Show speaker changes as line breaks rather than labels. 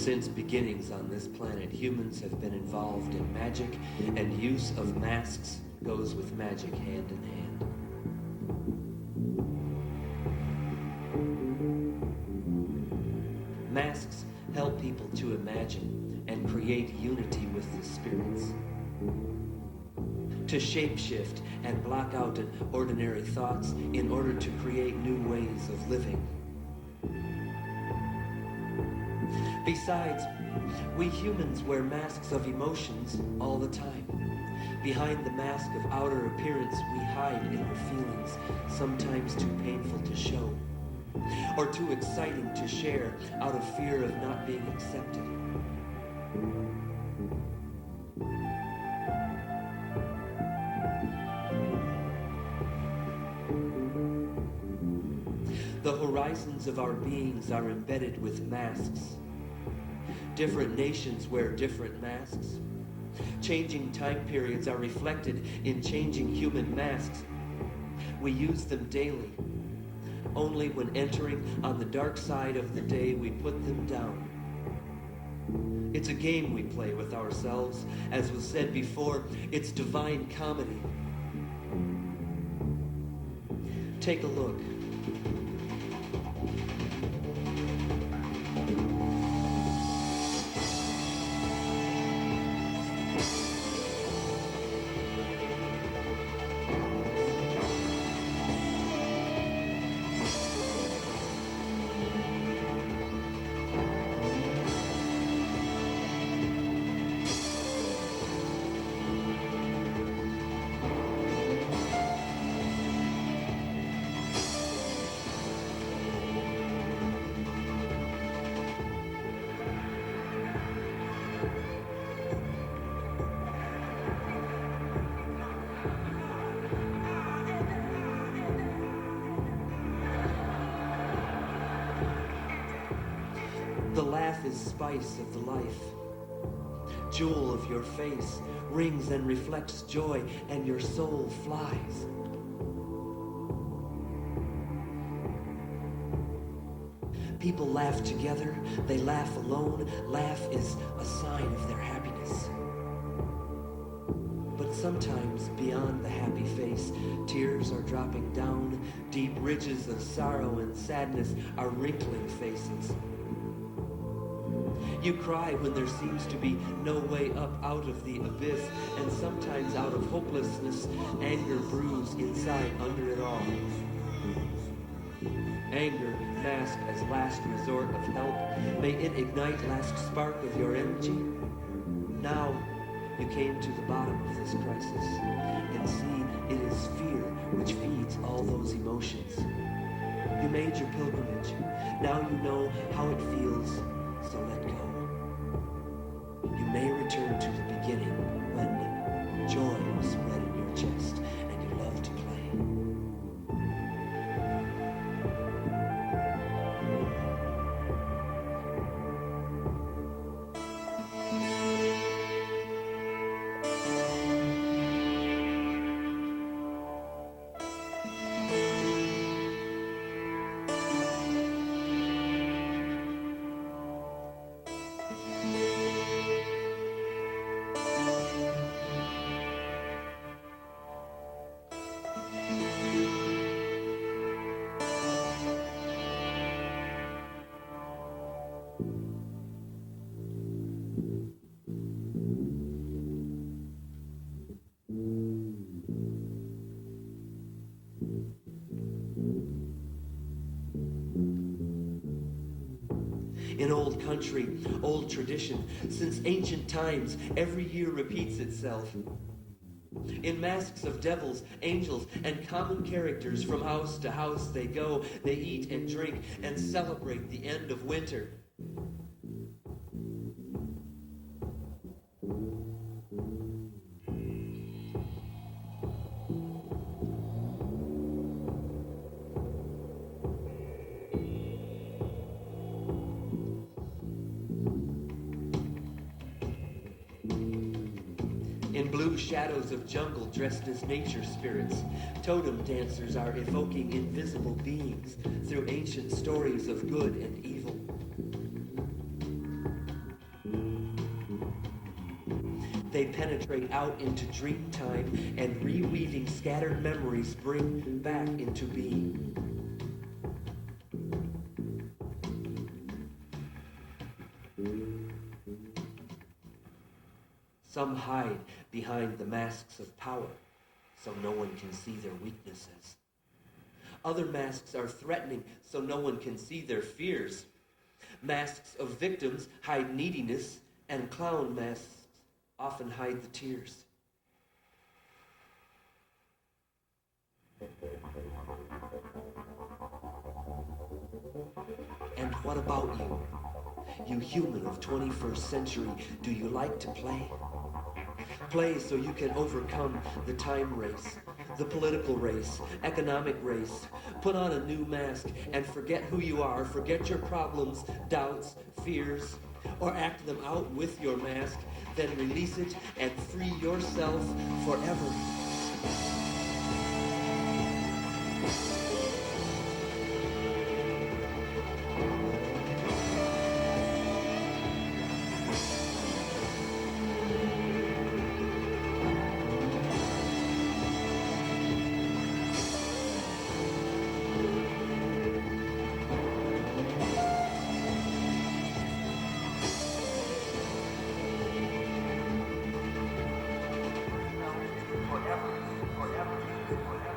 Since beginnings on this planet, humans have been involved in magic, and use of masks goes with magic hand in hand. Masks help people to imagine and create unity with the spirits. To shapeshift and block out ordinary thoughts in order to create new ways of living. Besides, we humans wear masks of emotions all the time. Behind the mask of outer appearance, we hide inner feelings, sometimes too painful to show, or too exciting to share out of fear of not being accepted. The horizons of our beings are embedded with masks. Different nations wear different masks. Changing time periods are reflected in changing human masks. We use them daily. Only when entering on the dark side of the day we put them down. It's a game we play with ourselves. As was said before, it's divine comedy. Take a look. The laugh is spice of the life. Jewel of your face rings and reflects joy, and your soul flies. People laugh together, they laugh alone. Laugh is a sign of their happiness. But sometimes, beyond the happy face, tears are dropping down. Deep ridges of sorrow and sadness are wrinkling faces. You cry when there seems to be no way up out of the abyss, and sometimes out of hopelessness, anger brews inside under it all. Anger, masked as last resort of help, may it ignite last spark of your energy? Now, you came to the bottom of this crisis, and see, it is fear which feeds all those emotions. You made your pilgrimage. Now you know how it feels, so let go. You may return to the beginning when joy was spread in your chest and you loved to play. In old country, old tradition, since ancient times, every year repeats itself. In masks of devils, angels, and common characters, from house to house they go, they eat and drink and celebrate the end of winter. In blue shadows of jungle dressed as nature spirits, totem dancers are evoking invisible beings through ancient stories of good and evil. penetrate out into dream time and reweaving scattered memories bring back into being. Some hide behind the masks of power so no one can see their weaknesses. Other masks are threatening so no one can see their fears. Masks of victims hide neediness, and clown masks often hide the tears. And what about you? You human of 21st century, do you like to play? Play so you can overcome the time race, the political race, economic race. Put on a new mask and forget who you are, forget your problems, doubts, fears, or act them out with your mask, then release it and free yourself forever. Forever, forever, forever.